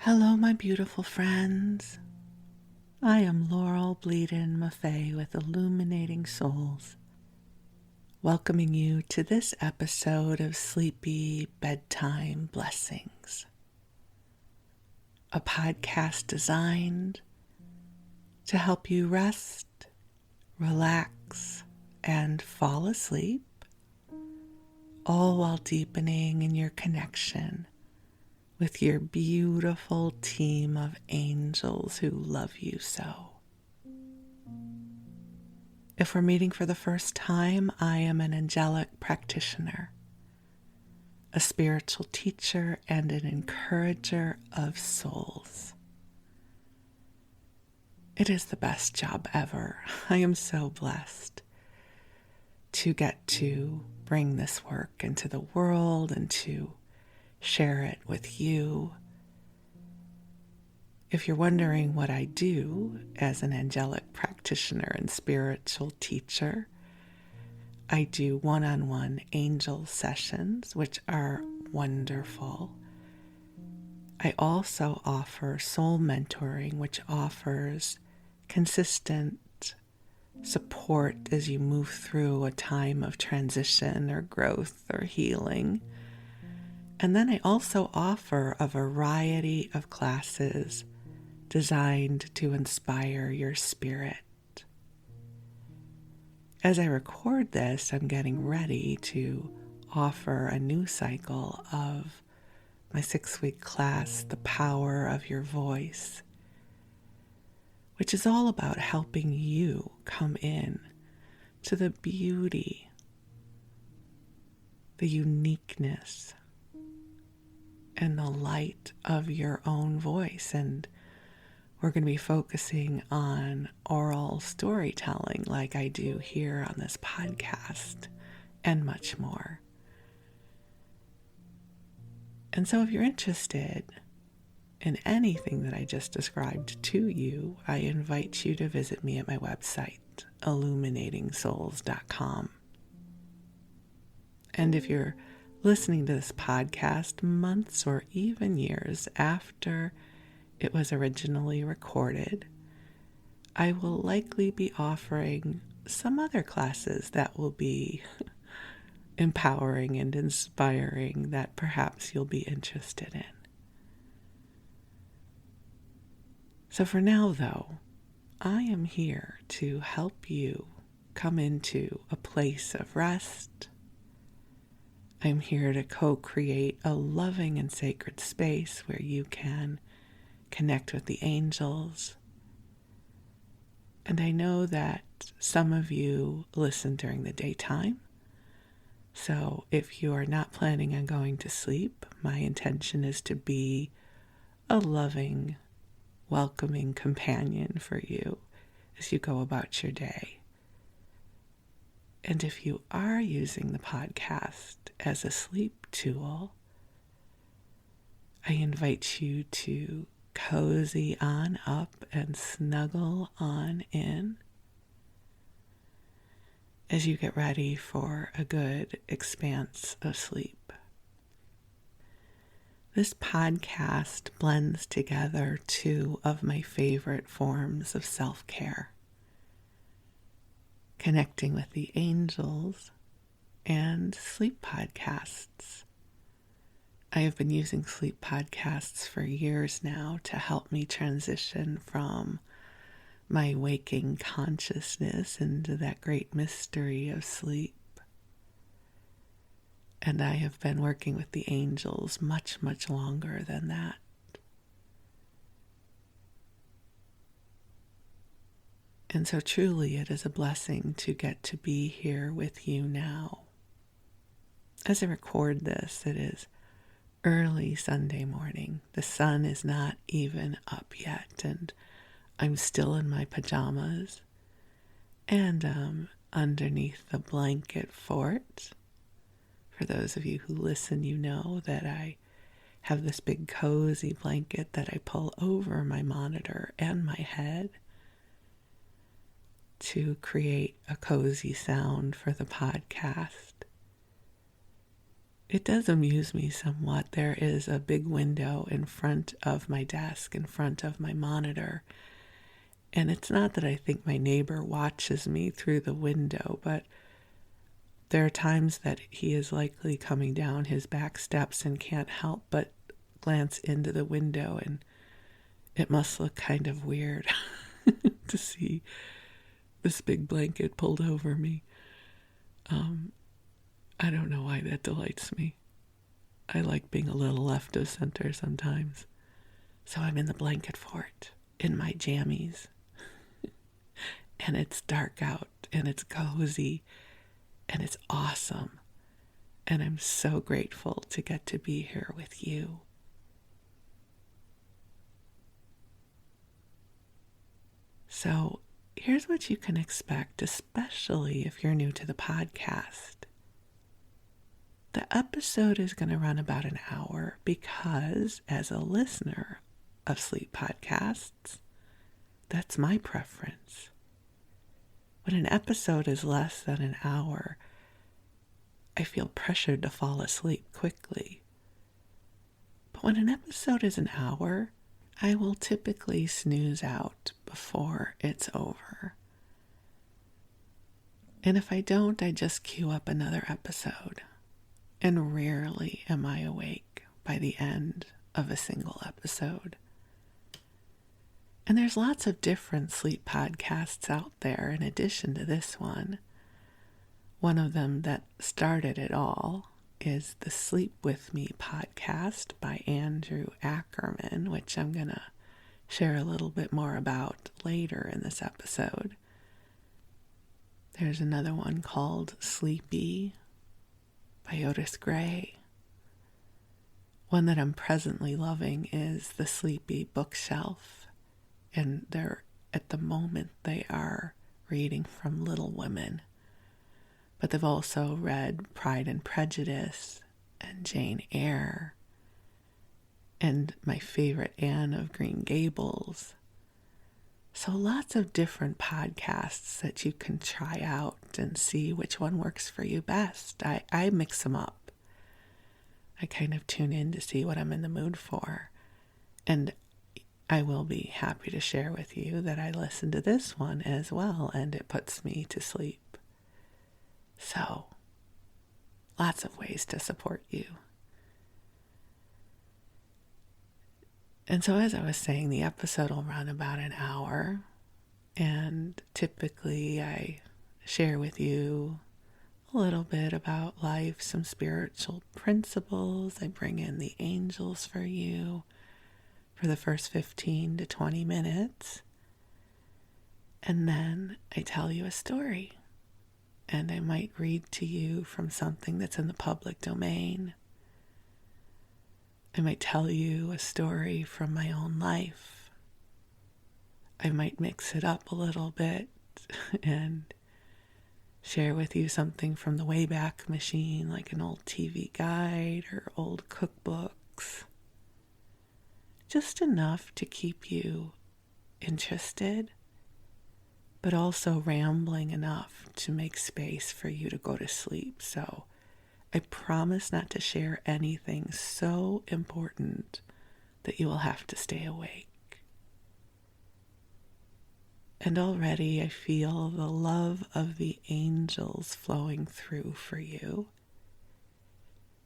Hello, my beautiful friends. I am Laurel Bleadon-Maffei with Illuminating Souls, welcoming you to this episode of Sleepy Bedtime Blessings, a podcast designed to help you rest, relax, and fall asleep, all while deepening in your connection with your beautiful team of angels who love you so. If we're meeting for the first time, I am an angelic practitioner, a spiritual teacher, and an encourager of souls. It is the best job ever. I am so blessed to get to bring this work into the world and to share it with you. If you're wondering what I do as an angelic practitioner and spiritual teacher, I do one-on-one angel sessions, which are wonderful. I also offer soul mentoring, which offers consistent support as you move through a time of transition or growth or healing. And then I also offer a variety of classes designed to inspire your spirit. As I record this, I'm getting ready to offer a new cycle of my 6-week class, The Power of Your Voice, which is all about helping you come in to the beauty, the uniqueness, and the light of your own voice. And we're going to be focusing on oral storytelling like I do here on this podcast and much more. And so if you're interested in anything that I just described to you, I invite you to visit me at my website, illuminatingsouls.com. And if you're listening to this podcast months or even years after it was originally recorded, I will likely be offering some other classes that will be empowering and inspiring that perhaps you'll be interested in. So for now, though, I am here to help you come into a place of rest. I'm here to co-create a loving and sacred space where you can connect with the angels. And I know that some of you listen during the daytime. So if you are not planning on going to sleep, my intention is to be a loving, welcoming companion for you as you go about your day. And if you are using the podcast as a sleep tool, I invite you to cozy on up and snuggle on in as you get ready for a good expanse of sleep. This podcast blends together two of my favorite forms of self-care: connecting with the angels and sleep podcasts. I have been using sleep podcasts for years now to help me transition from my waking consciousness into that great mystery of sleep. And I have been working with the angels much, much longer than that. And so truly it is a blessing to get to be here with you now. As I record this, it is early Sunday morning. The sun is not even up yet, and I'm still in my pajamas and underneath the blanket fort. For those of you who listen, you know that I have this big cozy blanket that I pull over my monitor and my head to create a cozy sound for the podcast. it does amuse me somewhat. There is a big window in front of my desk, in front of my monitor. And it's not that I think my neighbor watches me through the window, but there are times that he is likely coming down his back steps and can't help but glance into the window, and it must look kind of weird to see this big blanket pulled over me. I don't know why that delights me. I like being a little left of center sometimes. So I'm in the blanket fort, in my jammies. And it's dark out, and it's cozy, and it's awesome. And I'm so grateful to get to be here with you. So here's what you can expect, especially if you're new to the podcast. The episode is going to run about an hour because, as a listener of sleep podcasts, that's my preference. When an episode is less than an hour, I feel pressured to fall asleep quickly. But when an episode is an hour, I will typically snooze out before it's over. And if I don't, I just queue up another episode. And rarely am I awake by the end of a single episode. And there's lots of different sleep podcasts out there in addition to this one. One of them that started it all is the Sleep With Me podcast by Andrew Ackerman, which I'm going to share a little bit more about later in this episode. There's another one called Sleepy by Otis Gray. One that I'm presently loving is the Sleepy Bookshelf, and at the moment they are reading from Little Women, but they've also read Pride and Prejudice and Jane Eyre and my favorite Anne of Green Gables. So lots of different podcasts that you can try out and see which one works for you best. I mix them up. I kind of tune in to see what I'm in the mood for. And I will be happy to share with you that I listen to this one as well, and it puts me to sleep. So, lots of ways to support you. And so as I was saying, the episode will run about an hour, and typically I share with you a little bit about life, some spiritual principles. I bring in the angels for you for the first 15 to 20 minutes. And then I tell you a story, and I might read to you from something that's in the public domain. I might tell you a story from my own life. I might mix it up a little bit and share with you something from the Wayback Machine, like an old TV guide or old cookbooks. Just enough to keep you interested, but also rambling enough to make space for you to go to sleep. So I promise not to share anything so important that you will have to stay awake. And already I feel the love of the angels flowing through for you.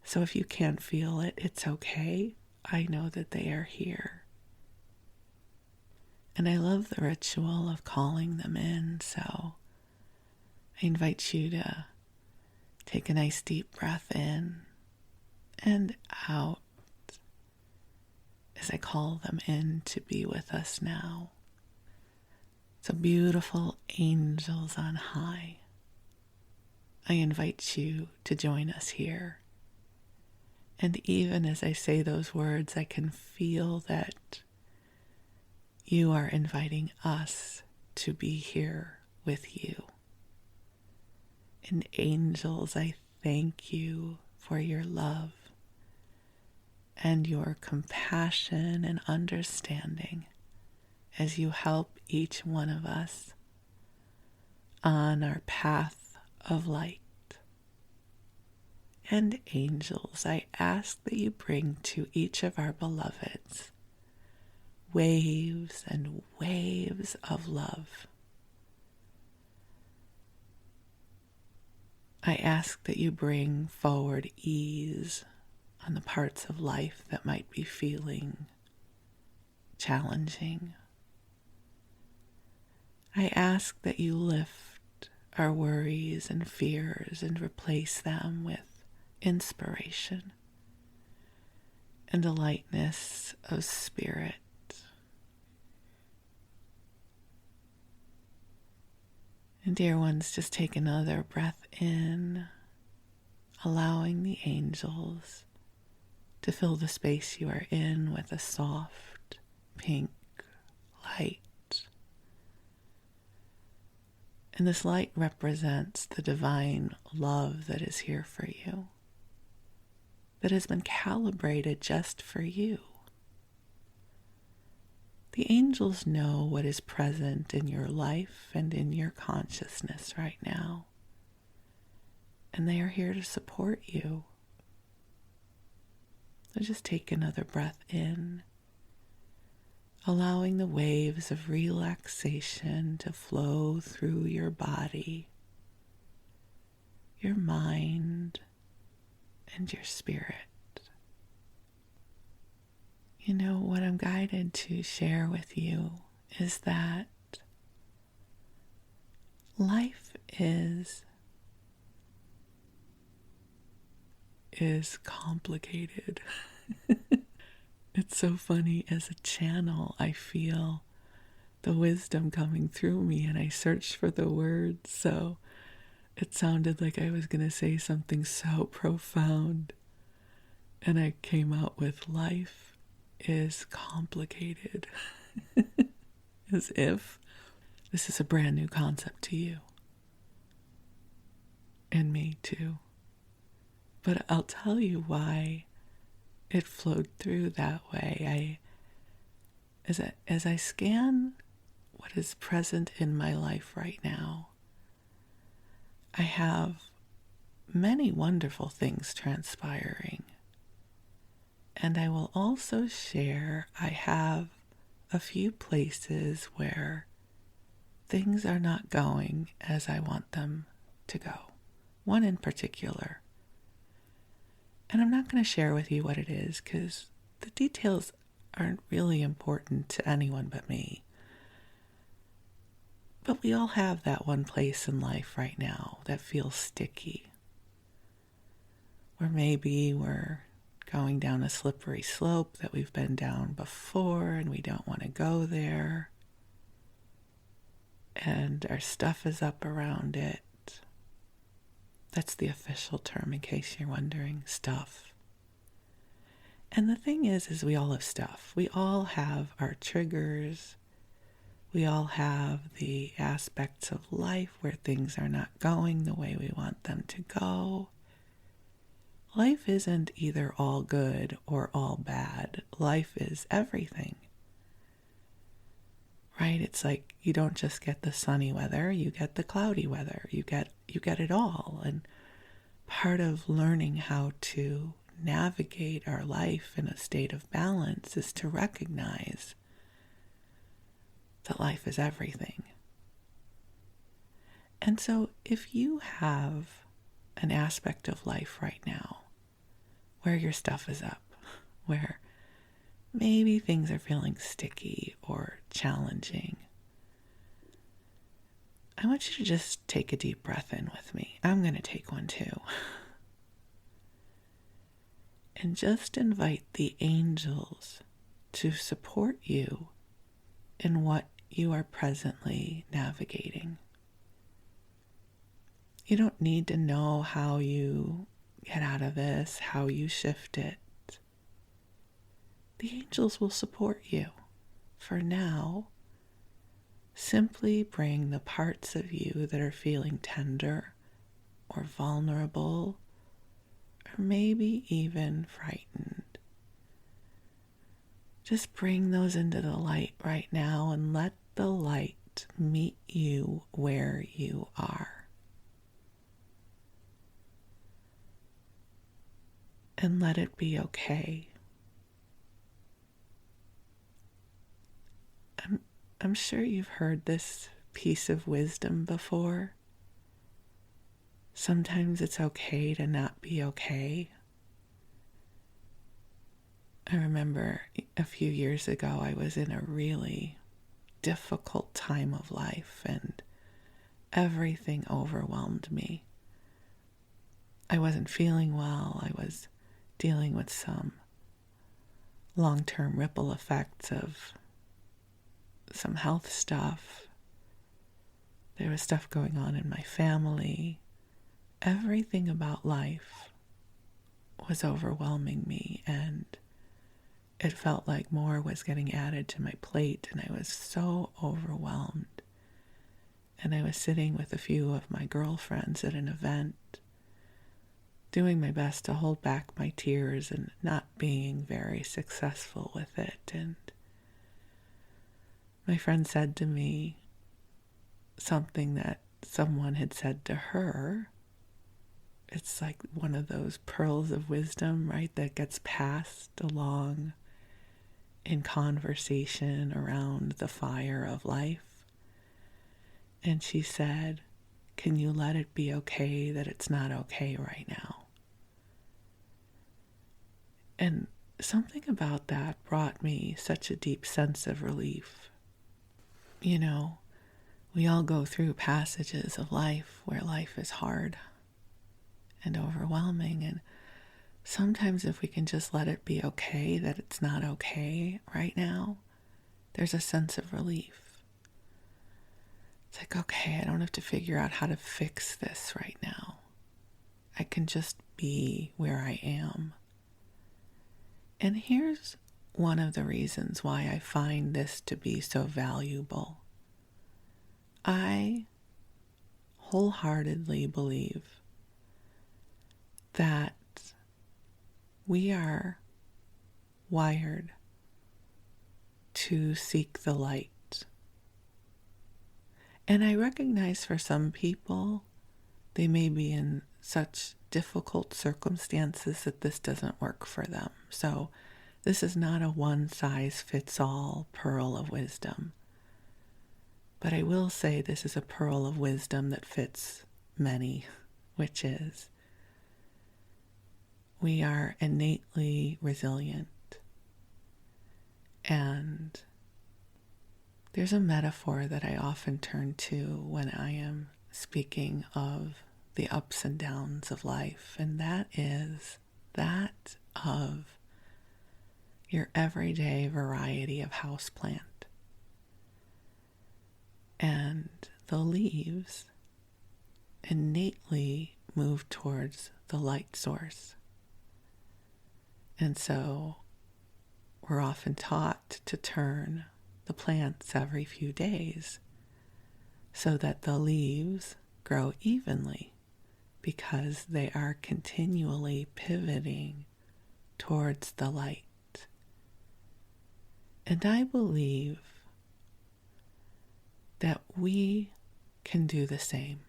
So if you can't feel it, it's okay. I know that they are here. And I love the ritual of calling them in, so I invite you to take a nice deep breath in and out as I call them in to be with us now. So beautiful angels on high, I invite you to join us here. And even as I say those words, I can feel that you are inviting us to be here with you. And angels, I thank you for your love and your compassion and understanding as you help each one of us on our path of light. and angels, I ask that you bring to each of our beloveds waves and waves of love. I ask that you bring forward ease on the parts of life that might be feeling challenging. I ask that you lift our worries and fears and replace them with inspiration and a lightness of spirit. And dear ones, just take another breath in, allowing the angels to fill the space you are in with a soft pink light. And this light represents the divine love that is here for you, that has been calibrated just for you. The angels know what is present in your life and in your consciousness right now, and they are here to support you. So just take another breath in, allowing the waves of relaxation to flow through your body, your mind, and your spirit. You know, what I'm guided to share with you is that life is complicated. It's so funny, as a channel, I feel the wisdom coming through me, and I searched for the words, so it sounded like I was going to say something so profound, and I came out with life is complicated. As if this is a brand new concept to you. And me too. But I'll tell you why it flowed through that way. As I scan what is present in my life right now, I have many wonderful things transpiring. And I will also share, I have a few places where things are not going as I want them to go. One in particular. And I'm not going to share with you what it is, because the details aren't really important to anyone but me. But we all have that one place in life right now that feels sticky. Or maybe we're going down a slippery slope that we've been down before and we don't want to go there. And our stuff is up around it. That's the official term, in case you're wondering, stuff. And the thing is we all have stuff. We all have our triggers. We all have the aspects of life where things are not going the way we want them to go. Life isn't either all good or all bad. Life is everything. Right? It's like you don't just get the sunny weather, you get the cloudy weather. You get it all. And part of learning how to navigate our life in a state of balance is to recognize that life is everything. And so if you have an aspect of life right now where your stuff is up, where maybe things are feeling sticky or challenging, I want you to just take a deep breath in with me. I'm going to take one too. And just invite the angels to support you in what you are presently navigating. You don't need to know how you get out of this, how you shift it. The angels will support you. For now, simply bring the parts of you that are feeling tender or vulnerable or maybe even frightened. Just bring those into the light right now and let the light meet you where you are. and let it be okay. I'm sure you've heard this piece of wisdom before. Sometimes it's okay to not be okay. I remember a few years ago, I was in a really difficult time of life and everything overwhelmed me. I wasn't feeling well. I was dealing with some long-term ripple effects of some health stuff. There was stuff going on in my family. Everything about life was overwhelming me, and it felt like more was getting added to my plate, and I was so overwhelmed. And I was sitting with a few of my girlfriends at an event, doing my best to hold back my tears and not being very successful with it. And my friend said to me something that someone had said to her. It's like one of those pearls of wisdom, right, that gets passed along in conversation around the fire of life. And she said, "Can you let it be okay that it's not okay right now?" And something about that brought me such a deep sense of relief. You know, we all go through passages of life where life is hard and overwhelming, and sometimes if we can just let it be okay that it's not okay right now, there's a sense of relief. It's like, okay, I don't have to figure out how to fix this right now. I can just be where I am. And here's one of the reasons why I find this to be so valuable. I wholeheartedly believe that we are wired to seek the light. And I recognize for some people, they may be in such difficult circumstances that this doesn't work for them. So this is not a one-size-fits-all pearl of wisdom. But I will say this is a pearl of wisdom that fits many, which is we are innately resilient. And there's a metaphor that I often turn to when I am speaking of the ups and downs of life, and that is that of your everyday variety of houseplant. And the leaves innately move towards the light source. And so we're often taught to turn the plants every few days so that the leaves grow evenly, because they are continually pivoting towards the light. And I believe that we can do the same.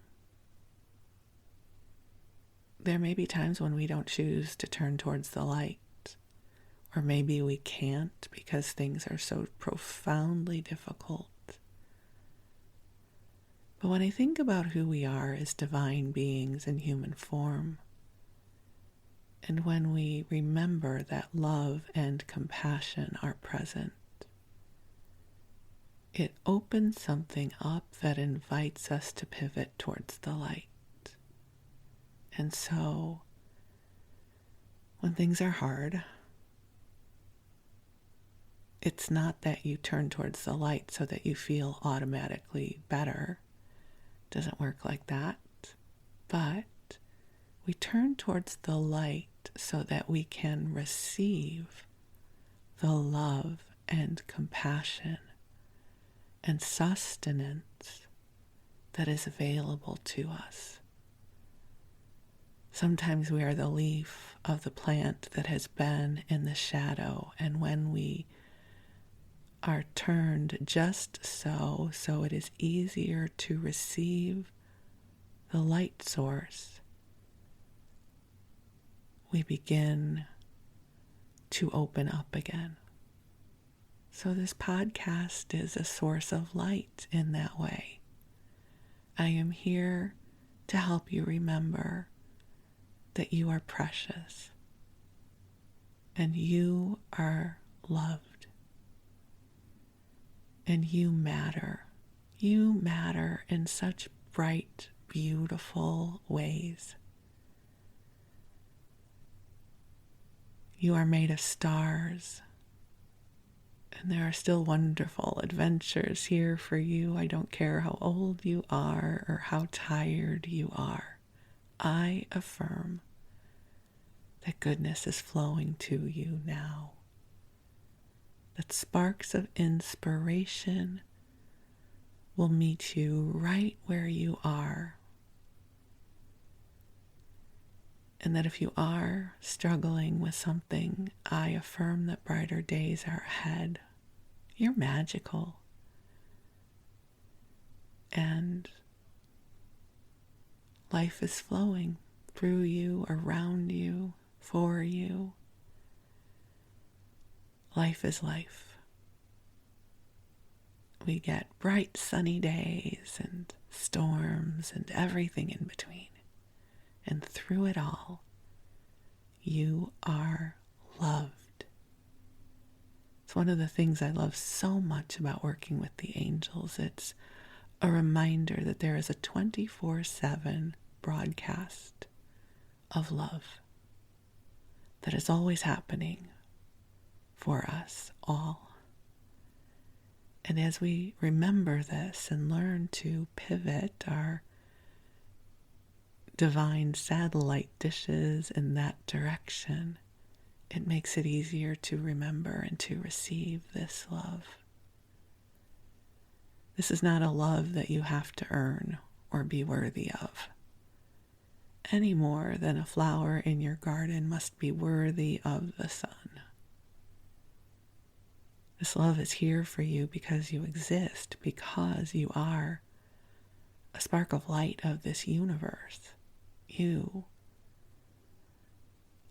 There may be times when we don't choose to turn towards the light, or maybe we can't because things are so profoundly difficult. But when I think about who we are as divine beings in human form, and when we remember that love and compassion are present, it opens something up that invites us to pivot towards the light. And so, when things are hard, it's not that you turn towards the light so that you feel automatically better. It doesn't work like that. But we turn towards the light so that we can receive the love and compassion and sustenance that is available to us. Sometimes we are the leaf of the plant that has been in the shadow, and when we are turned just so it is easier to receive the light source, we begin to open up again. So this podcast is a source of light in that way. I am here to help you remember that you are precious and you are loved and you matter. You matter in such bright, beautiful ways. You are made of stars, and there are still wonderful adventures here for you. I don't care how old you are or how tired you are. I affirm that goodness is flowing to you now. That sparks of inspiration will meet you right where you are. And that if you are struggling with something, I affirm that brighter days are ahead. You're magical. And life is flowing through you, around you, for you. Life is life. We get bright sunny days and storms and everything in between. And through it all, you are loved. It's one of the things I love so much about working with the angels. It's a reminder that there is a 24/7 broadcast of love that is always happening for us all. And as we remember this and learn to pivot our divine satellite dishes in that direction, it makes it easier to remember and to receive this love. This is not a love that you have to earn or be worthy of, any more than a flower in your garden must be worthy of the sun. This love is here for you because you exist, because you are a spark of light of this universe. You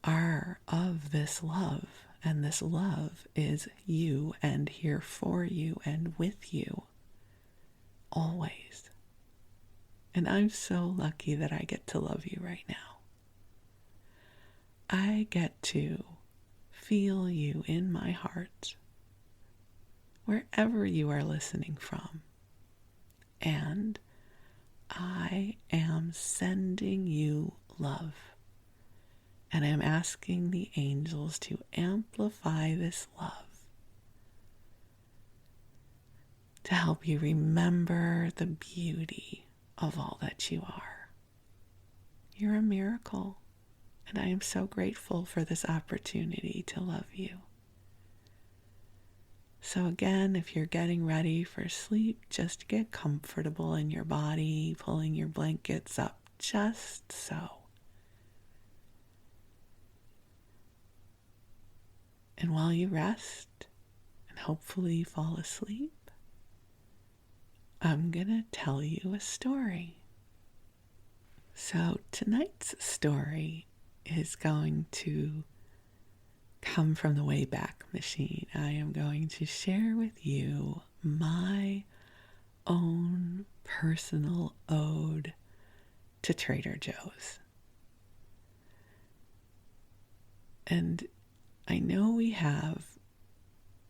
are of this love, and this love is you and here for you and with you always. And I'm so lucky that I get to love you right now. I get to feel you in my heart, wherever you are listening from. And I am sending you love. And I'm asking the angels to amplify this love to help you remember the beauty of all that you are. You're a miracle, and I am so grateful for this opportunity to love you. So again, if you're getting ready for sleep, just get comfortable in your body, pulling your blankets up just so. And while you rest and hopefully fall asleep, I'm going to tell you a story. So tonight's story is going to come from the Wayback Machine. I am going to share with you my own personal ode to Trader Joe's. And I know we have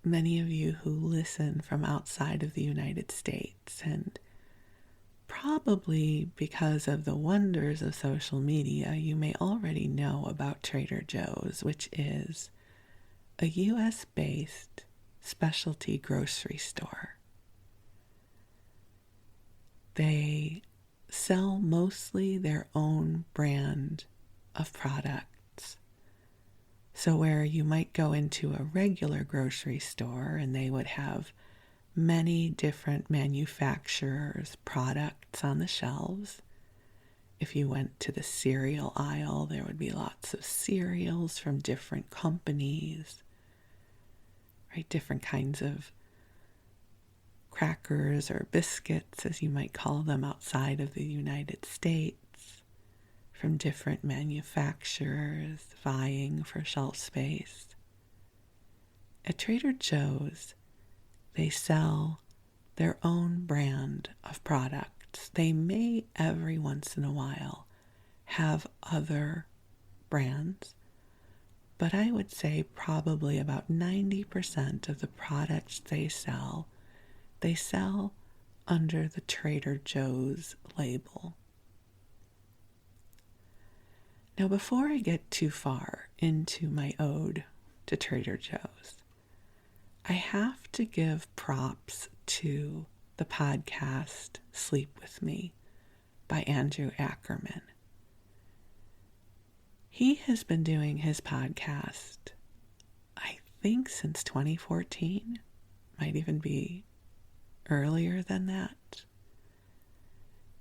many of you who listen from outside of the United States, and probably because of the wonders of social media, you may already know about Trader Joe's, which is a US-based specialty grocery store. They sell mostly their own brand of products. So where you might go into a regular grocery store and they would have many different manufacturers' products on the shelves. If you went to the cereal aisle, there would be lots of cereals from different companies, right? Different kinds of crackers or biscuits, as you might call them outside of the United States, from different manufacturers vying for shelf space. At Trader Joe's, they sell their own brand of products. They may every once in a while have other brands, but I would say probably about 90% of the products they sell under the Trader Joe's label. Now, before I get too far into my ode to Trader Joe's, I have to give props to the podcast Sleep With Me by Andrew Ackerman. He has been doing his podcast, I think, since 2014, might even be earlier than that.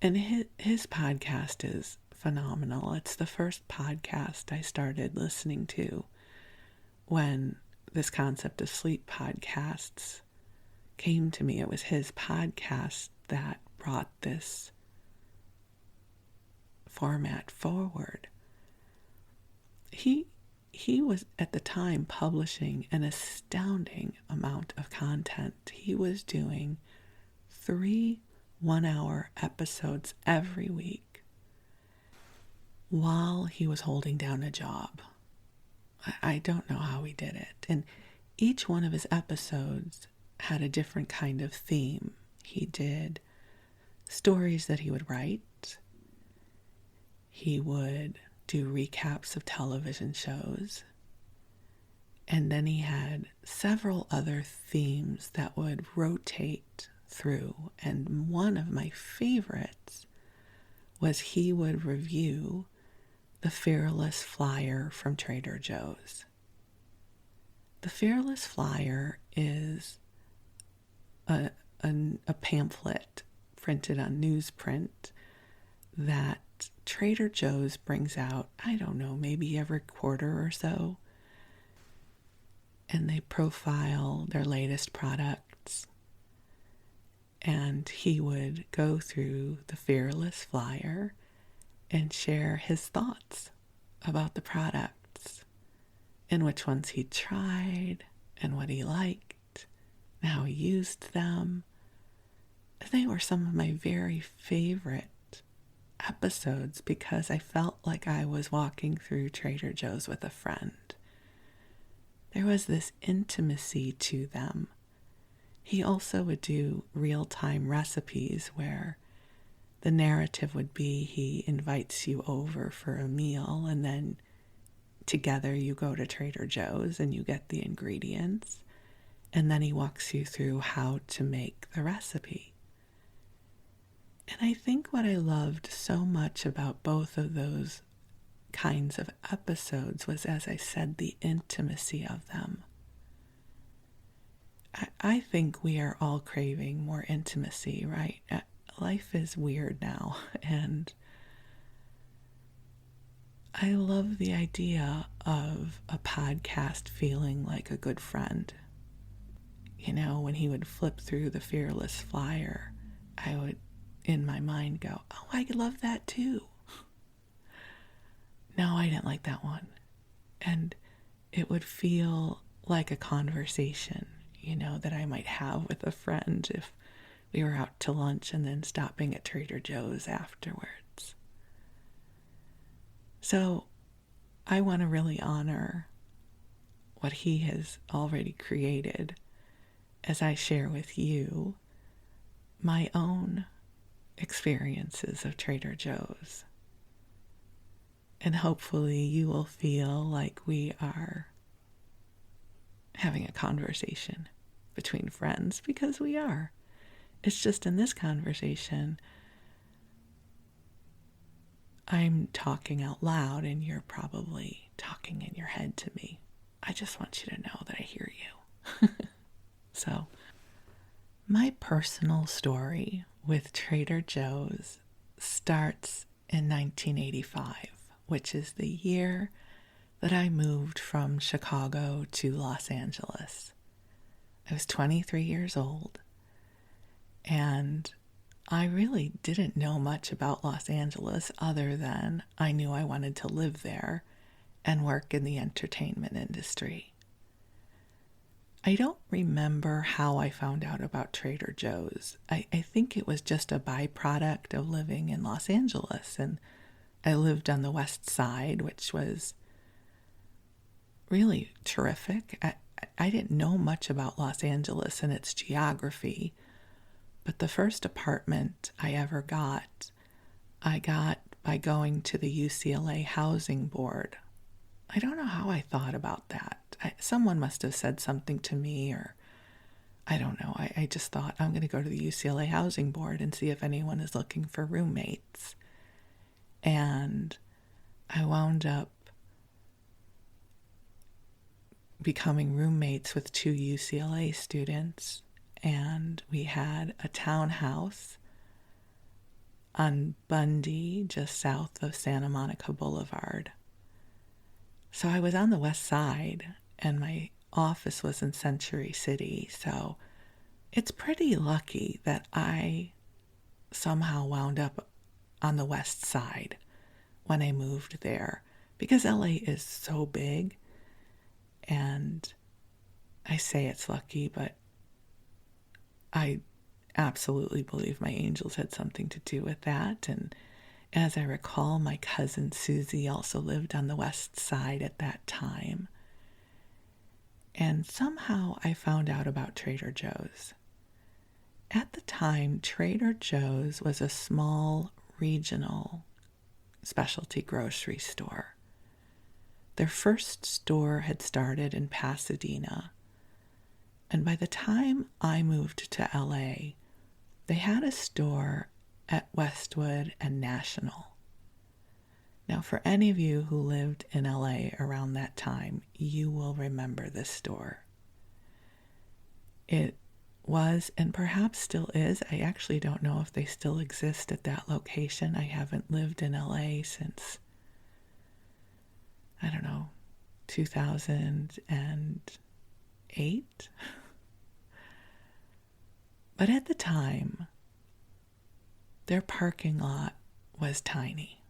And his podcast is phenomenal. It's the first podcast I started listening to when this concept of sleep podcasts came to me. It was his podcast that brought this format forward. He was at the time publishing an astounding amount of content. He was doing 3 one-hour episodes every week while he was holding down a job. I don't know how he did it. And each one of his episodes had a different kind of theme. He did stories that he would write. He would do recaps of television shows. And then he had several other themes that would rotate through. And one of my favorites was he would review the Fearless Flyer from Trader Joe's. The Fearless Flyer is a pamphlet printed on newsprint that Trader Joe's brings out, I don't know, maybe every quarter or so. And they profile their latest products. And he would go through the Fearless Flyer and share his thoughts about the products and which ones he tried and what he liked and how he used them. They were some of my very favorite episodes because I felt like I was walking through Trader Joe's with a friend. There was this intimacy to them. He also would do real-time recipes where the narrative would be he invites you over for a meal and then together you go to Trader Joe's and you get the ingredients and then he walks you through how to make the recipe. And I think what I loved so much about both of those kinds of episodes was, as I said, the intimacy of them. I think we are all craving more intimacy, right? Life is weird now, and I love the idea of a podcast feeling like a good friend. You know, when he would flip through the Fearless Flyer, I would, in my mind, go, oh, I love that too. No, I didn't like that one. And it would feel like a conversation, you know, that I might have with a friend if we were out to lunch and then stopping at Trader Joe's afterwards. So I want to really honor what he has already created as I share with you my own experiences of Trader Joe's. And hopefully you will feel like we are having a conversation between friends, because we are. It's just in this conversation, I'm talking out loud and you're probably talking in your head to me. I just want you to know that I hear you. So, my personal story with Trader Joe's starts in 1985, which is the year that I moved from Chicago to Los Angeles. I was 23 years old, and I really didn't know much about Los Angeles other than I knew I wanted to live there and work in the entertainment industry. I don't remember how I found out about Trader Joe's. I think it was just a byproduct of living in Los Angeles, and I lived on the West Side, which was really terrific. I didn't know much about Los Angeles and its geography, but the first apartment I ever got, I got by going to the UCLA Housing Board. I don't know how I thought about that. Someone must have said something to me, or I don't know. I just thought, I'm going to go to the UCLA Housing Board and see if anyone is looking for roommates. And I wound up becoming roommates with 2 UCLA students, and we had a townhouse on Bundy, just south of Santa Monica Boulevard. So I was on the West Side, and my office was in Century City, so it's pretty lucky that I somehow wound up on the West Side when I moved there, because LA is so big, and I say it's lucky, but I absolutely believe my angels had something to do with that. And as I recall, my cousin Susie also lived on the West Side at that time. And somehow I found out about Trader Joe's. At the time, Trader Joe's was a small regional specialty grocery store. Their first store had started in Pasadena, and by the time I moved to LA, they had a store at Westwood and National. Now, for any of you who lived in LA around that time, you will remember this store. It was, and perhaps still is, I actually don't know if they still exist at that location. I haven't lived in LA since, 2008. But at the time, their parking lot was tiny.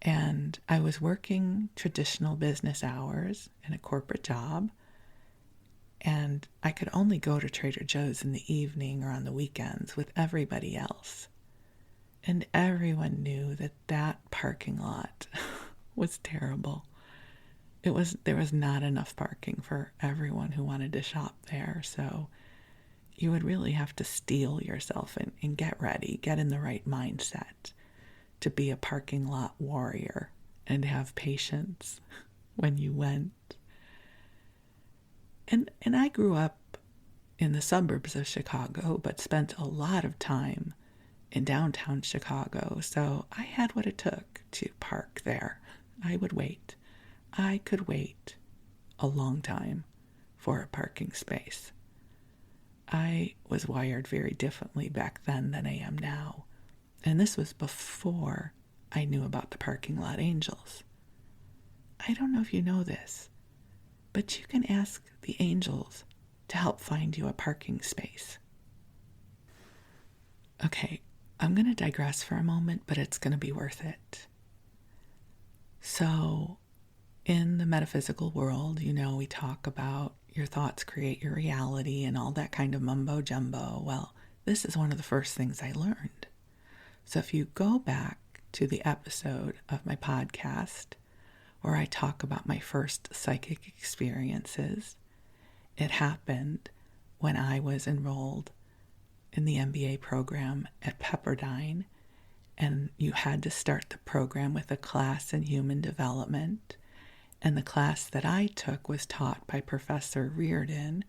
And I was working traditional business hours in a corporate job, and I could only go to Trader Joe's in the evening or on the weekends with everybody else. And everyone knew that that parking lot was terrible. There was not enough parking for everyone who wanted to shop there, so you would really have to steel yourself and get ready, get in the right mindset to be a parking lot warrior and have patience when you went. And I grew up in the suburbs of Chicago, but spent a lot of time in downtown Chicago, so I had what it took to park there. I would wait. I could wait a long time for a parking space. I was wired very differently back then than I am now. And this was before I knew about the parking lot angels. I don't know if you know this, but you can ask the angels to help find you a parking space. Okay, I'm going to digress for a moment, but it's going to be worth it. So, in the metaphysical world, we talk about your thoughts create your reality and all that kind of mumbo jumbo. Well, this is one of the first things I learned. So if you go back to the episode of my podcast where I talk about my first psychic experiences, it happened when I was enrolled in the MBA program at Pepperdine, and you had to start the program with a class in human development. And the class that I took was taught by Professor Reardon,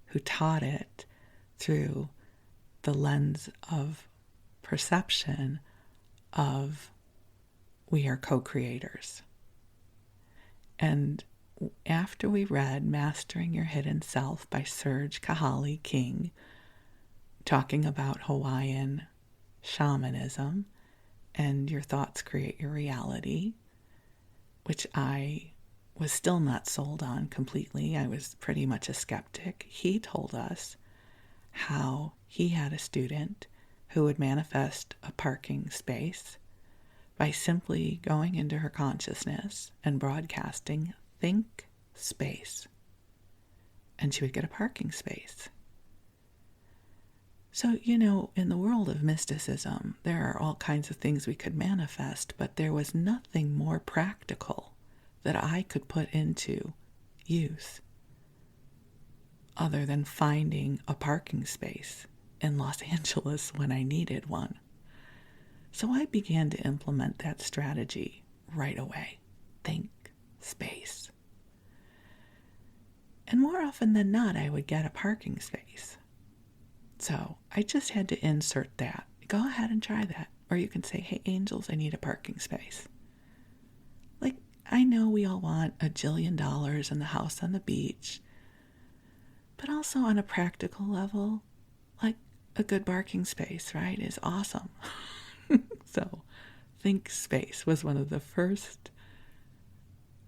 who taught it through the lens of perception of we are co-creators. And after we read Mastering Your Hidden Self by Serge Kahali King, talking about Hawaiian shamanism and your thoughts create your reality, which I was still not sold on completely. I was pretty much a skeptic. He told us how he had a student who would manifest a parking space by simply going into her consciousness and broadcasting, think space. And she would get a parking space. So, in the world of mysticism, there are all kinds of things we could manifest, but there was nothing more practical that I could put into use other than finding a parking space in Los Angeles when I needed one. So I began to implement that strategy right away. Think space. And more often than not, I would get a parking space. So I just had to insert that. Go ahead and try that. Or you can say, hey, angels, I need a parking space. Like, I know we all want $1 jillion and the house on the beach. But also on a practical level, like a good parking space, right, is awesome. So, think space was one of the first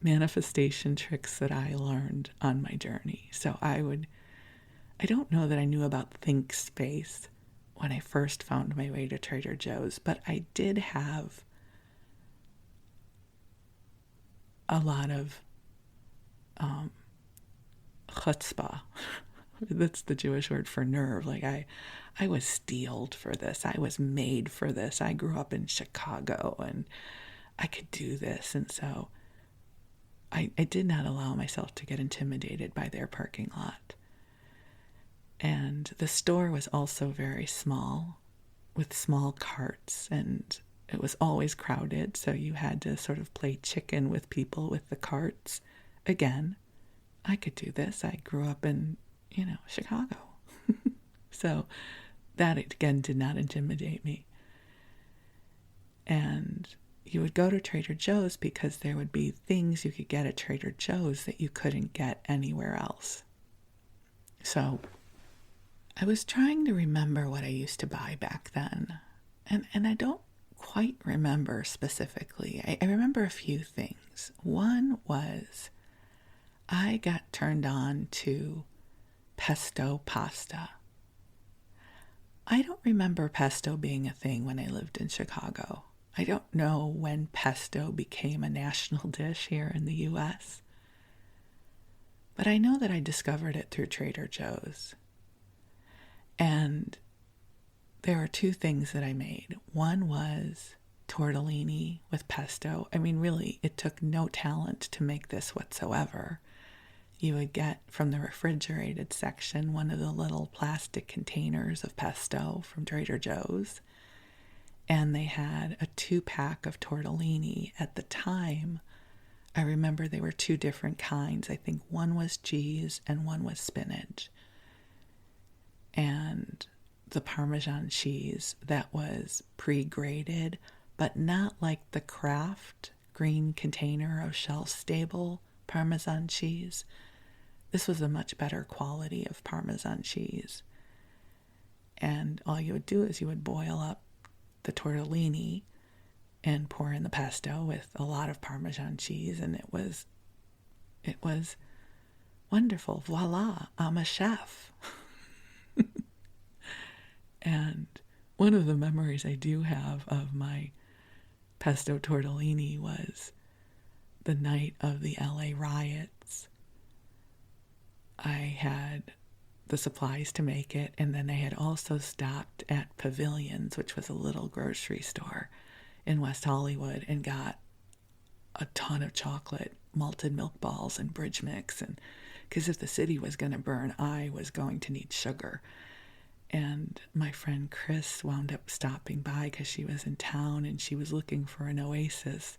manifestation tricks that I learned on my journey. So I don't know that I knew about think space when I first found my way to Trader Joe's, but I did have a lot of chutzpah. That's the Jewish word for nerve. Like I was steeled for this. I was made for this. I grew up in Chicago and I could do this. And so I did not allow myself to get intimidated by their parking lot. And the store was also very small with small carts, and it was always crowded. So you had to sort of play chicken with people with the carts. Again, I could do this. I grew up in Chicago. So that, again, did not intimidate me. And you would go to Trader Joe's because there would be things you could get at Trader Joe's that you couldn't get anywhere else. So I was trying to remember what I used to buy back then. And I don't quite remember specifically. I remember a few things. One was I got turned on to pesto pasta. I don't remember pesto being a thing when I lived in Chicago. I don't know when pesto became a national dish here in the U.S. But I know that I discovered it through Trader Joe's. And there are two things that I made. One was tortellini with pesto. I mean, really, it took no talent to make this whatsoever. You would get from the refrigerated section one of the little plastic containers of pesto from Trader Joe's. And they had a 2-pack of tortellini. At the time, I remember they were two different kinds. I think one was cheese and one was spinach. And the Parmesan cheese that was pre-grated, but not like the Kraft green container of shelf-stable Parmesan cheese. This was a much better quality of Parmesan cheese. And all you would do is you would boil up the tortellini and pour in the pesto with a lot of Parmesan cheese, and it was wonderful. Voila, I'm a chef. And one of the memories I do have of my pesto tortellini was the night of the LA riots. I had the supplies to make it, and then I had also stopped at Pavilions, which was a little grocery store in West Hollywood, and got a ton of chocolate, malted milk balls, and bridge mix. And because if the city was going to burn, I was going to need sugar. And my friend Chris wound up stopping by because she was in town and she was looking for an oasis.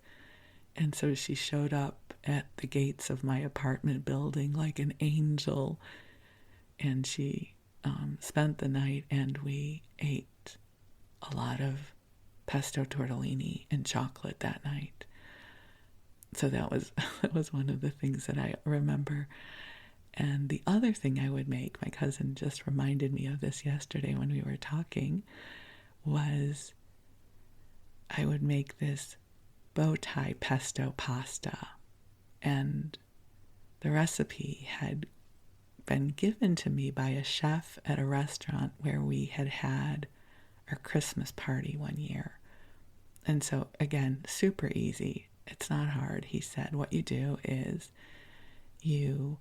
And so she showed up at the gates of my apartment building like an angel. And she spent the night, and we ate a lot of pesto tortellini and chocolate that night. So that was one of the things that I remember. And the other thing I would make, my cousin just reminded me of this yesterday when we were talking, was I would make this bow tie pesto pasta. And the recipe had been given to me by a chef at a restaurant where we had our Christmas party one year. And so, again, super easy. It's not hard. He said, what you do is you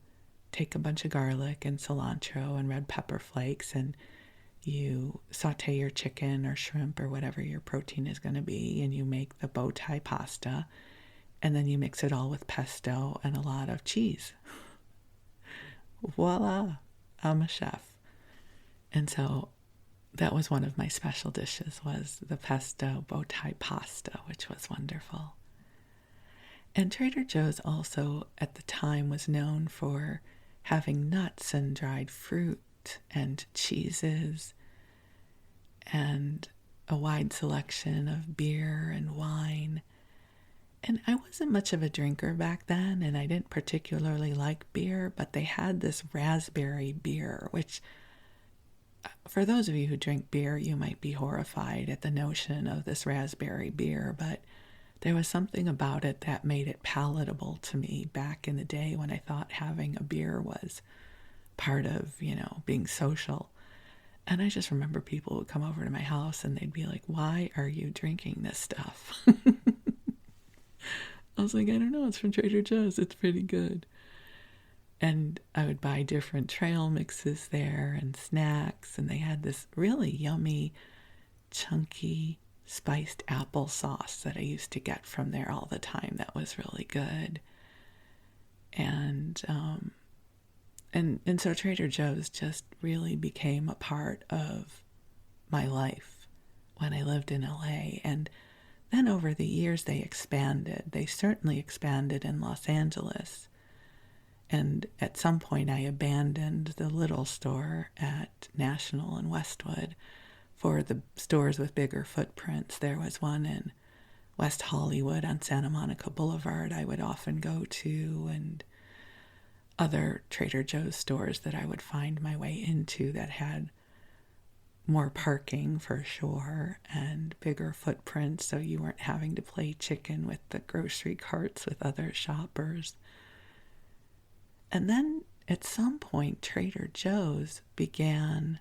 take a bunch of garlic and cilantro and red pepper flakes, and you saute your chicken or shrimp or whatever your protein is going to be, and you make the bow tie pasta, and then you mix it all with pesto and a lot of cheese. Voila, I'm a chef. And so that was one of my special dishes, was the pesto bow tie pasta, which was wonderful. And Trader Joe's also at the time was known for having nuts and dried fruit and cheeses and a wide selection of beer and wine. And I wasn't much of a drinker back then, and I didn't particularly like beer, but they had this raspberry beer, which, for those of you who drink beer, you might be horrified at the notion of this raspberry beer, but there was something about it that made it palatable to me back in the day when I thought having a beer was part of, being social. And I just remember people would come over to my house and they'd be like, why are you drinking this stuff? I was like, I don't know, it's from Trader Joe's. It's pretty good. And I would buy different trail mixes there and snacks. And they had this really yummy, chunky, spiced apple sauce that I used to get from there all the time. That was really good. And so Trader Joe's just really became a part of my life when I lived in LA. And then over the years they expanded. They certainly expanded in Los Angeles. And at some point I abandoned the little store at National and Westwood for the stores with bigger footprints. There was one in West Hollywood on Santa Monica Boulevard I would often go to, and other Trader Joe's stores that I would find my way into that had more parking for sure and bigger footprints, so you weren't having to play chicken with the grocery carts with other shoppers. And then at some point Trader Joe's began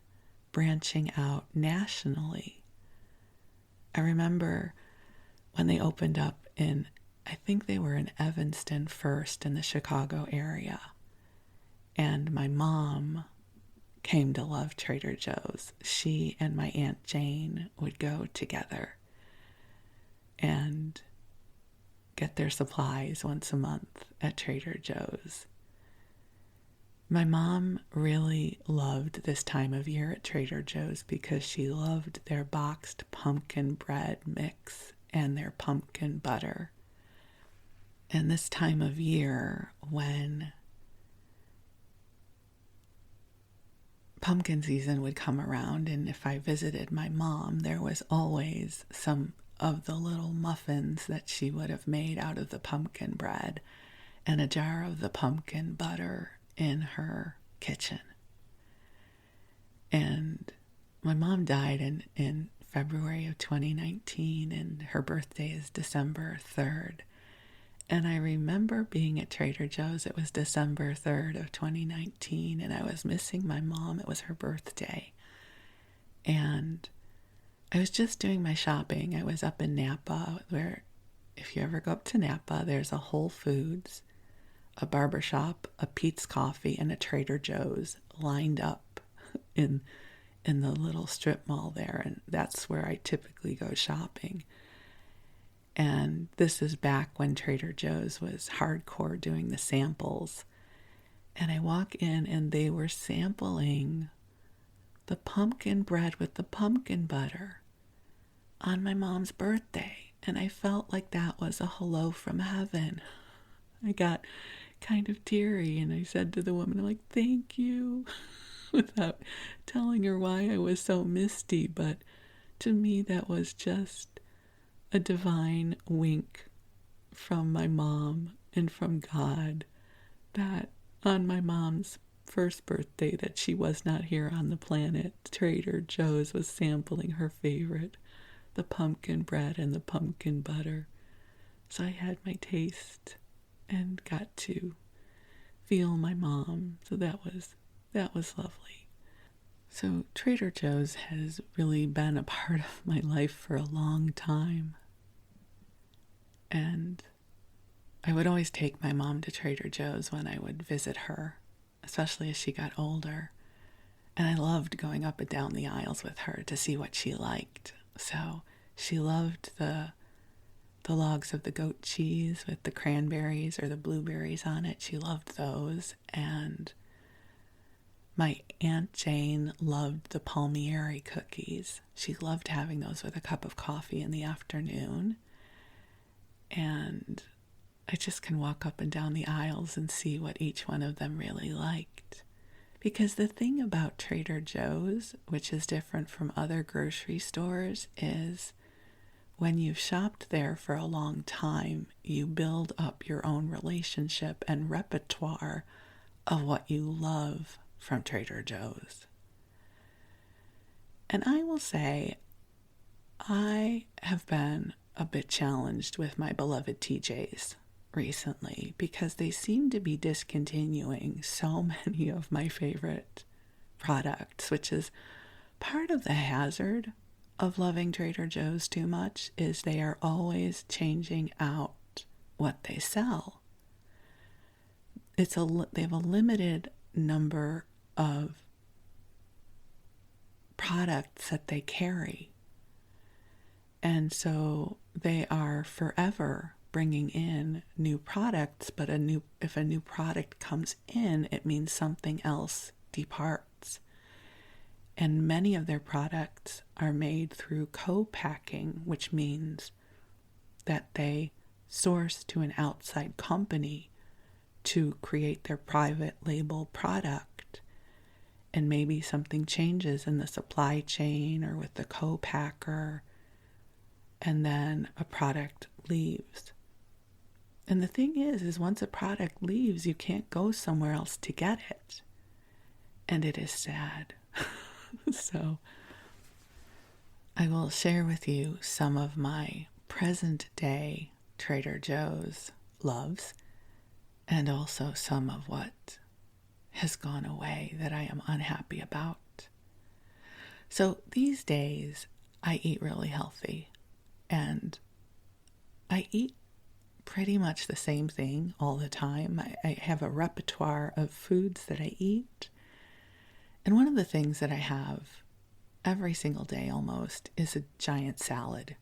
branching out nationally. I remember when they opened up I think they were in Evanston first in the Chicago area. And my mom came to love Trader Joe's. She and my Aunt Jane would go together and get their supplies once a month at Trader Joe's. My mom really loved this time of year at Trader Joe's because she loved their boxed pumpkin bread mix and their pumpkin butter. And this time of year, when pumpkin season would come around, and if I visited my mom, there was always some of the little muffins that she would have made out of the pumpkin bread and a jar of the pumpkin butter in her kitchen. And my mom died in February of 2019, and her birthday is December 3rd. And I remember being at Trader Joe's. It was December 3rd of 2019, and I was missing my mom. It was her birthday. And I was just doing my shopping. I was up in Napa, where if you ever go up to Napa, there's a Whole Foods, a barbershop, a Pete's Coffee, and a Trader Joe's lined up in the little strip mall there. And that's where I typically go shopping. And this is back when Trader Joe's was hardcore doing the samples. And I walk in and they were sampling the pumpkin bread with the pumpkin butter on my mom's birthday. And I felt like that was a hello from heaven. I got kind of teary, and I said to the woman, I'm like, thank you, without telling her why I was so misty. But to me, that was just a divine wink from my mom and from God, that on my mom's first birthday that she was not here on the planet, Trader Joe's was sampling her favorite, the pumpkin bread and the pumpkin butter. So I had my taste and got to feel my mom. So that was That was lovely. So Trader Joe's has really been a part of my life for a long time. And I would always take my mom to Trader Joe's when I would visit her, especially as she got older. And I loved going up and down the aisles with her to see what she liked. So she loved the logs of the goat cheese with the cranberries or the blueberries on it. She loved those. And my Aunt Jane loved the palmieri cookies. She loved having those with a cup of coffee in the afternoon. And I just can walk up and down the aisles and see what each one of them really liked. Because the thing about Trader Joe's, which is different from other grocery stores, is when you've shopped there for a long time, you build up your own relationship and repertoire of what you love from Trader Joe's. And I will say, I have been a bit challenged with my beloved TJ's recently because they seem to be discontinuing so many of my favorite products, which is part of the hazard of loving Trader Joe's too much, is they are always changing out what they sell. They have a limited number of products that they carry. And so they are forever bringing in new products, but if a new product comes in, it means something else departs. And many of their products are made through co-packing, which means that they source to an outside company to create their private label product. And maybe something changes in the supply chain or with the co-packer, and then a product leaves. And the thing is once a product leaves, you can't go somewhere else to get it. And it is sad. So I will share with you some of my present day Trader Joe's loves, and also some of what has gone away that I am unhappy about. So these days, I eat really healthy, and I eat pretty much the same thing all the time. I have a repertoire of foods that I eat. And one of the things that I have every single day almost is a giant salad.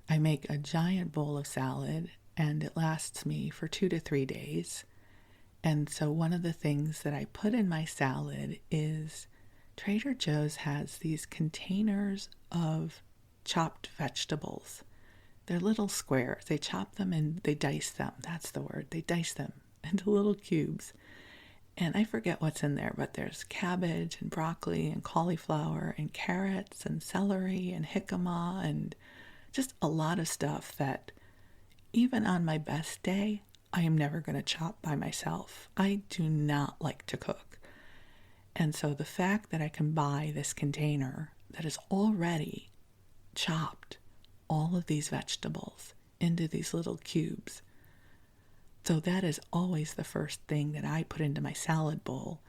I make a giant bowl of salad, and it lasts me for 2 to 3 days. And so one of the things that I put in my salad is Trader Joe's has these containers of chopped vegetables. They're little squares. They chop them and they dice them. That's the word. They dice them into little cubes. And I forget what's in there, but there's cabbage and broccoli and cauliflower and carrots and celery and jicama and just a lot of stuff that even on my best day, I am never going to chop by myself. I do not like to cook. And so the fact that I can buy this container that is already chopped all of these vegetables into these little cubes. So that is always the first thing that I put into my salad bowl.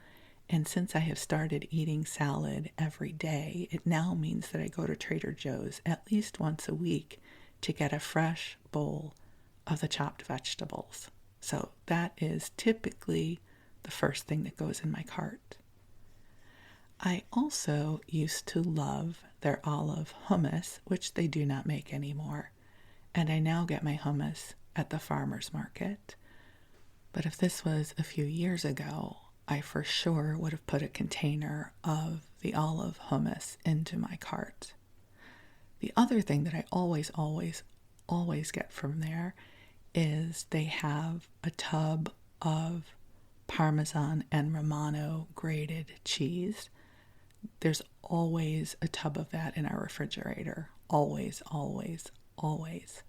And since I have started eating salad every day, it now means that I go to Trader Joe's at least once a week to get a fresh bowl of the chopped vegetables. So that is typically the first thing that goes in my cart. I also used to love their olive hummus, which they do not make anymore. And I now get my hummus at the farmer's market. But if this was a few years ago, I for sure would have put a container of the olive hummus into my cart. The other thing that I always get from there is they have a tub of Parmesan and Romano grated cheese. There's always a tub of that in our refrigerator. Always, always, always.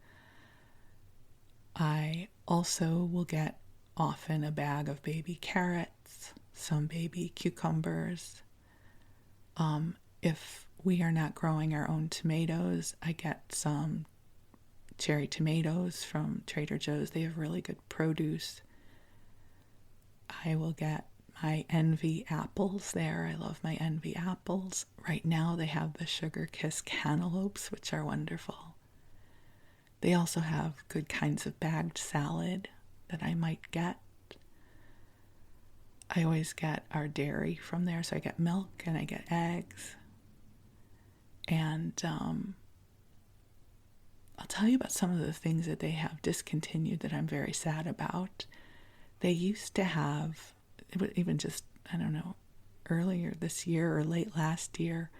I also will get often a bag of baby carrots, some baby cucumbers. If we are not growing our own tomatoes, I get some cherry tomatoes from Trader Joe's. They have really good produce. I will get I envy apples there. I love my envy apples. Right now they have the Sugar Kiss cantaloupes, which are wonderful. They also have good kinds of bagged salad that I might get. I always get our dairy from there, so I get milk and I get eggs. And I'll tell you about some of the things that they have discontinued that I'm very sad about. They used to have, even just, I don't know, earlier this year or late last year,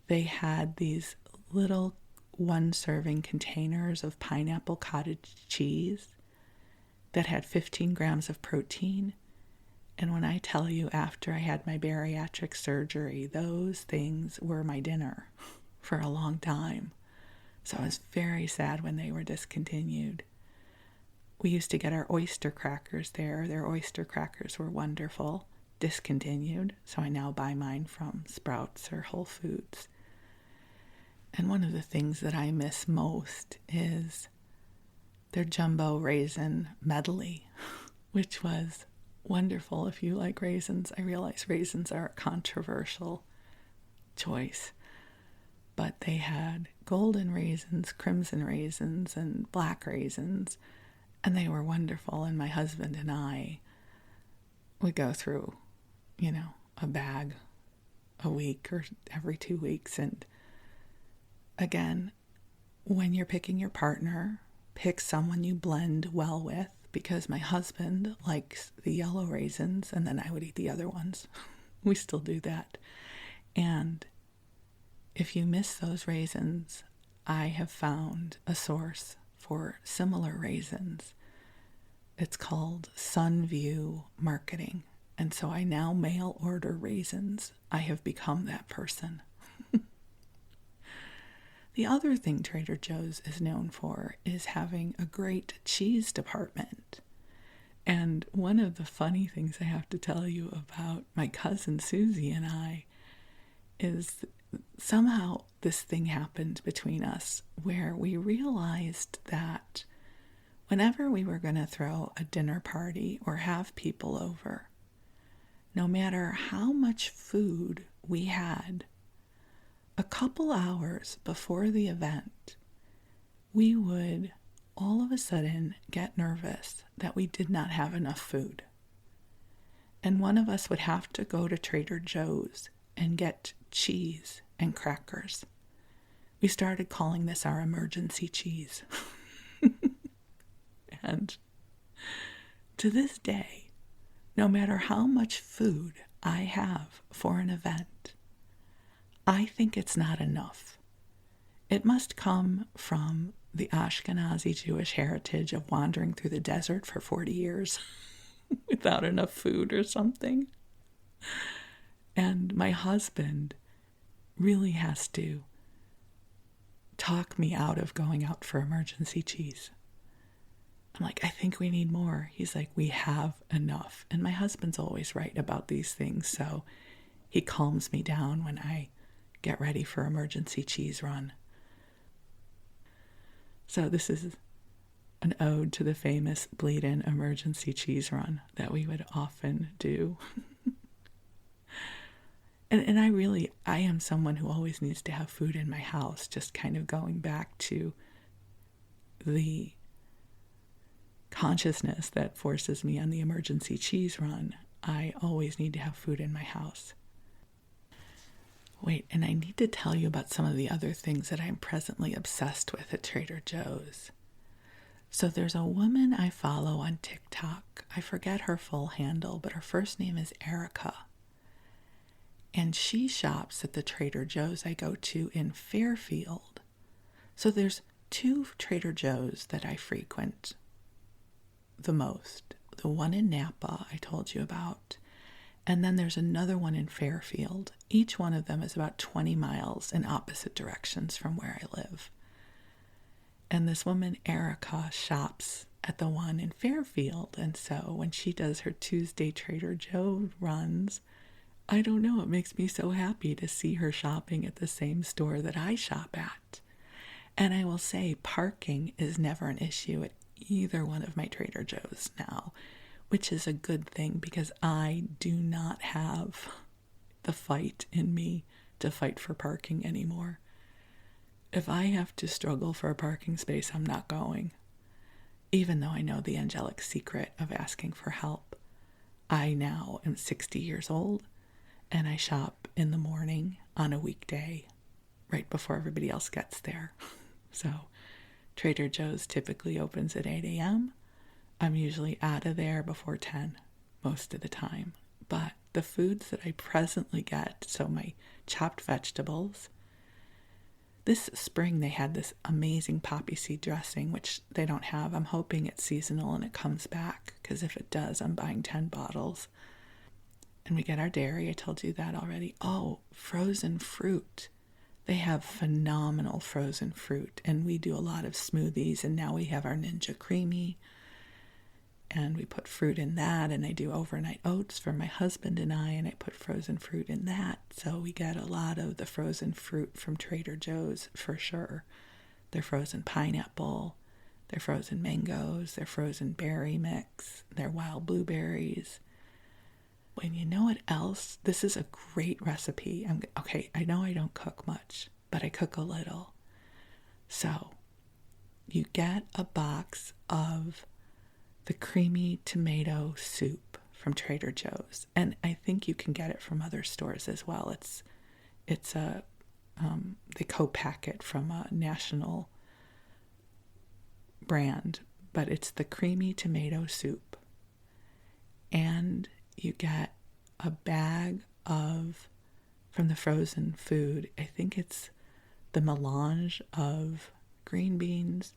they had these little one-serving containers of pineapple cottage cheese that had 15 grams of protein. And when I tell you, after I had my bariatric surgery, those things were my dinner for a long time. So I was very sad when they were discontinued. We used to get our oyster crackers there. Their oyster crackers were wonderful. Discontinued, so I now buy mine from Sprouts or Whole Foods. And one of the things that I miss most is their jumbo raisin medley, which was wonderful if you like raisins. I realize raisins are a controversial choice, but they had golden raisins, crimson raisins, and black raisins, and they were wonderful. And my husband and I would go through, a bag a week or every 2 weeks. And again, when you're picking your partner, pick someone you blend well with, because my husband likes the yellow raisins and then I would eat the other ones. We still do that. And if you miss those raisins, I have found a source for similar raisins. It's called Sunview Marketing. And so I now mail order raisins. I have become that person. The other thing Trader Joe's is known for is having a great cheese department. And one of the funny things I have to tell you about my cousin Susie and I is somehow this thing happened between us where we realized that whenever we were going to throw a dinner party or have people over, no matter how much food we had, a couple hours before the event, we would all of a sudden get nervous that we did not have enough food. And one of us would have to go to Trader Joe's and get cheese and crackers. We started calling this our emergency cheese. And to this day, no matter how much food I have for an event, I think it's not enough. It must come from the Ashkenazi Jewish heritage of wandering through the desert for 40 years without enough food or something. And my husband really has to talk me out of going out for emergency cheese. I'm like, I think we need more. He's like, we have enough. And my husband's always right about these things, so he calms me down when I get ready for emergency cheese run. So this is an ode to the famous Bleadon emergency cheese run that we would often do. And I am someone who always needs to have food in my house, just kind of going back to the consciousness that forces me on the emergency cheese run. I always need to have food in my house. Wait, and I need to tell you about some of the other things that I'm presently obsessed with at Trader Joe's. So there's a woman I follow on TikTok. I forget her full handle, but her first name is Erica. And she shops at the Trader Joe's I go to in Fairfield. So there's 2 Trader Joe's that I frequent the most. The one in Napa I told you about. And then there's another one in Fairfield. Each one of them is about 20 miles in opposite directions from where I live. And this woman, Erica, shops at the one in Fairfield. And so when she does her Tuesday Trader Joe runs, I don't know, it makes me so happy to see her shopping at the same store that I shop at. And I will say parking is never an issue at either one of my Trader Joe's now. which is a good thing because I do not have the fight in me to fight for parking anymore. If I have to struggle for a parking space, I'm not going. Even though I know the angelic secret of asking for help. I now am 60 years old, and I shop in the morning on a weekday, right before everybody else gets there. So Trader Joe's typically opens at 8 a.m. I'm usually out of there before 10 most of the time. But the foods that I presently get, so my chopped vegetables, this spring they had this amazing poppy seed dressing, which they don't have. I'm hoping it's seasonal and it comes back, because if it does, I'm buying 10 bottles. And we get our dairy, I told you that already. Oh, frozen fruit. They have phenomenal frozen fruit, and we do a lot of smoothies, and now we have our Ninja Creamy, and we put fruit in that, and I do overnight oats for my husband and I put frozen fruit in that. So we get a lot of the frozen fruit from Trader Joe's for sure. Their frozen pineapple, their frozen mangoes, their frozen berry mix, their wild blueberries. And you know what else? This is a great recipe. Okay, I know I don't cook much, but I cook a little. So you get a box of the creamy tomato soup from Trader Joe's, and I think you can get it from other stores as well. It's a they co-pack it from a national brand, but it's the creamy tomato soup. And you get a bag of, from the frozen food, I think it's the melange of green beans,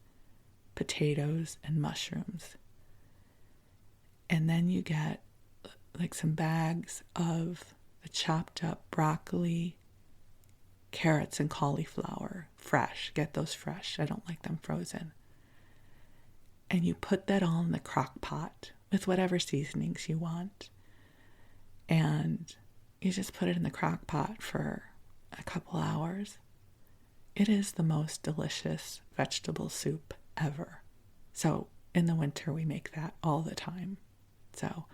potatoes, and mushrooms. And then you get like some bags of the chopped up broccoli, carrots, and cauliflower, fresh. Get those fresh. I don't like them frozen. And you put that all in the crock pot with whatever seasonings you want. And you just put it in the crock pot for a couple hours. It is the most delicious vegetable soup ever. So in the winter, we make that all the time. So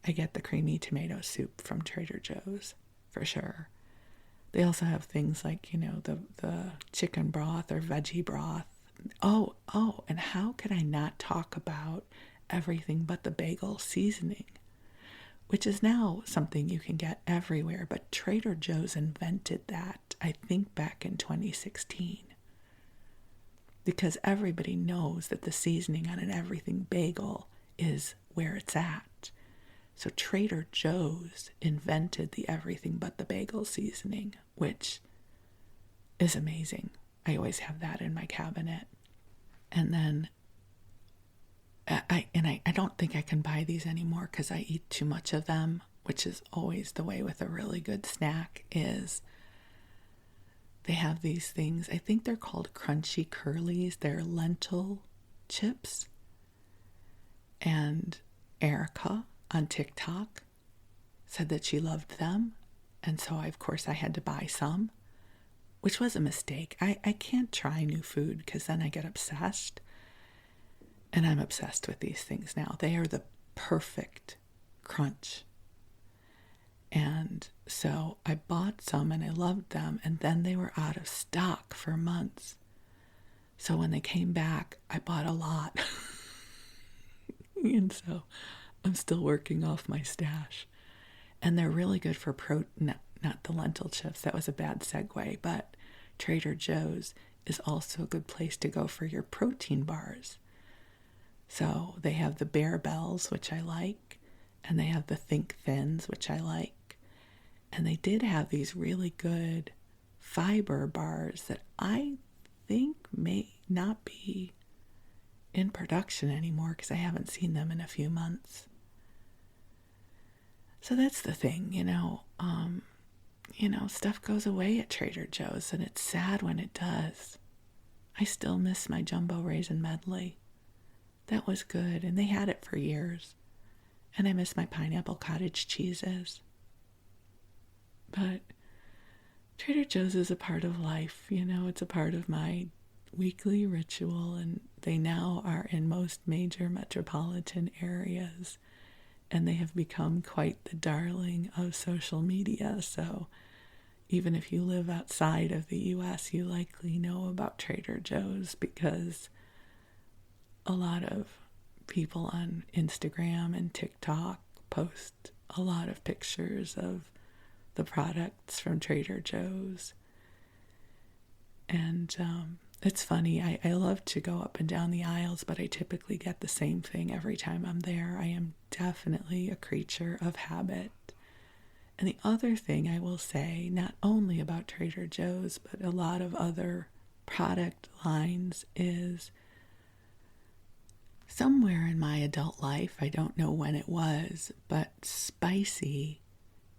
I get the creamy tomato soup from Trader Joe's for sure. They also have things like, the chicken broth or veggie broth. Oh, and how could I not talk about everything but the bagel seasoning, which is now something you can get everywhere, but Trader Joe's invented that, I think, back in 2016. Because everybody knows that the seasoning on an everything bagel is where it's at. So Trader Joe's invented the everything but the bagel seasoning, which is amazing. I always have that in my cabinet. And then I don't think I can buy these anymore because I eat too much of them, which is always the way with a really good snack, is they have these things. I think they're called crunchy curlies. They're lentil chips. And Erica on TikTok said that she loved them. And so, of course, I had to buy some, which was a mistake. I can't try new food because then I get obsessed. And I'm obsessed with these things now. They are the perfect crunch. And so I bought some and I loved them. And then they were out of stock for months. So when they came back, I bought a lot. And so I'm still working off my stash. And they're really good for protein, not the lentil chips. That was a bad segue. But Trader Joe's is also a good place to go for your protein bars. So they have the Bear Bells, which I like. And they have the Think Thins, which I like. And they did have these really good fiber bars that I think may not be in production anymore because I haven't seen them in a few months. So that's the thing, stuff goes away at Trader Joe's, and it's sad when it does. I still miss my jumbo raisin medley. That was good, and they had it for years. And I miss my pineapple cottage cheeses. But Trader Joe's is a part of life, it's a part of my weekly ritual, and they now are in most major metropolitan areas. and they have become quite the darling of social media. So even if you live outside of the US, you likely know about Trader Joe's because a lot of people on Instagram and TikTok post a lot of pictures of the products from Trader Joe's. And it's funny, I love to go up and down the aisles, but I typically get the same thing every time I'm there. I am definitely a creature of habit. And the other thing I will say, not only about Trader Joe's, but a lot of other product lines, is somewhere in my adult life, I don't know when it was, but spicy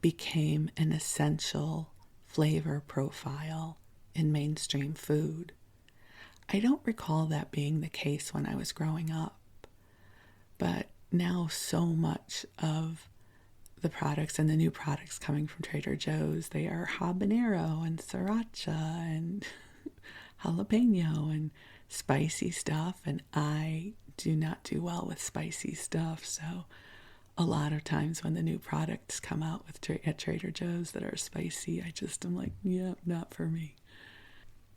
became an essential flavor profile in mainstream food. I don't recall that being the case when I was growing up, but now so much of the products and the new products coming from Trader Joe's, they are habanero and sriracha and jalapeno and spicy stuff, and I do not do well with spicy stuff. So a lot of times when the new products come out at Trader Joe's that are spicy, I'm like, yeah, not for me.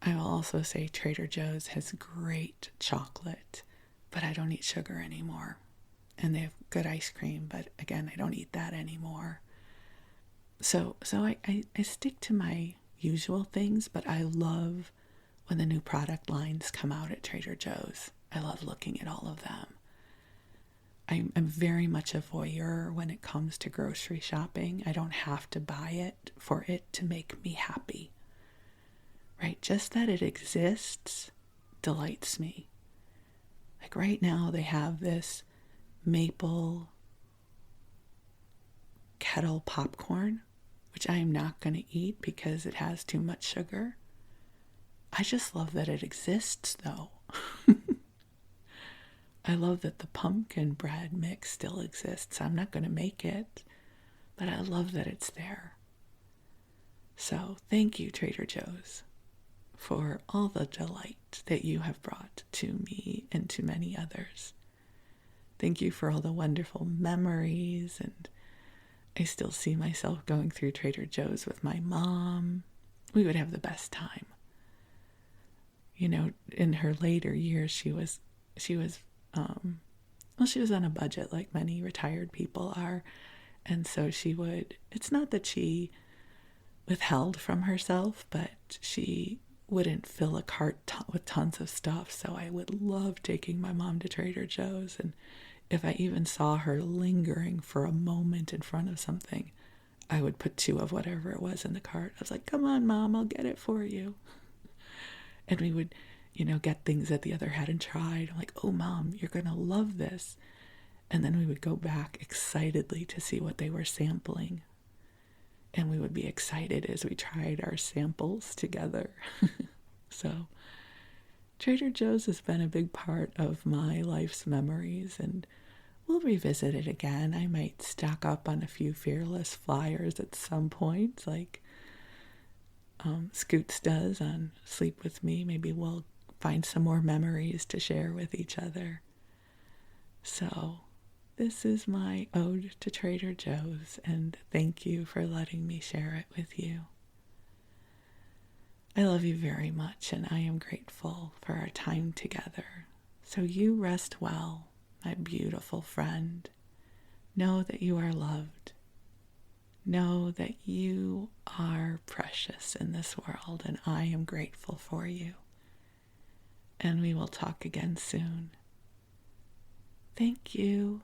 I will also say Trader Joe's has great chocolate, but I don't eat sugar anymore. And they have good ice cream, but again, I don't eat that anymore. So I stick to my usual things, but I love when the new product lines come out at Trader Joe's. I love looking at all of them. I'm very much a voyeur when it comes to grocery shopping. I don't have to buy it for it to make me happy. Right? Just that it exists delights me. Like right now, they have this maple kettle popcorn, which I am not going to eat because it has too much sugar. I just love that it exists, though. I love that the pumpkin bread mix still exists. I'm not going to make it, but I love that it's there. So thank you, Trader Joe's, for all the delight that you have brought to me and to many others. Thank you for all the wonderful memories, and I still see myself going through Trader Joe's with my mom. We would have the best time. You know, in her later years, she was on a budget like many retired people are. And so it's not that she withheld from herself, but she wouldn't fill a cart with tons of stuff. So I would love taking my mom to Trader Joe's. And if I even saw her lingering for a moment in front of something, I would put 2 of whatever it was in the cart. I was like, come on, Mom, I'll get it for you. And we would, get things that the other hadn't tried. I'm like, oh, Mom, you're going to love this. And then we would go back excitedly to see what they were sampling. And we would be excited as we tried our samples together. So Trader Joe's has been a big part of my life's memories, and we'll revisit it again. I might stock up on a few Fearless flyers at some point, like Scoots does on Sleep With Me. Maybe we'll find some more memories to share with each other. So this is my ode to Trader Joe's, and thank you for letting me share it with you. I love you very much, and I am grateful for our time together. So you rest well, my beautiful friend. Know that you are loved. Know that you are precious in this world, and I am grateful for you. And we will talk again soon. Thank you.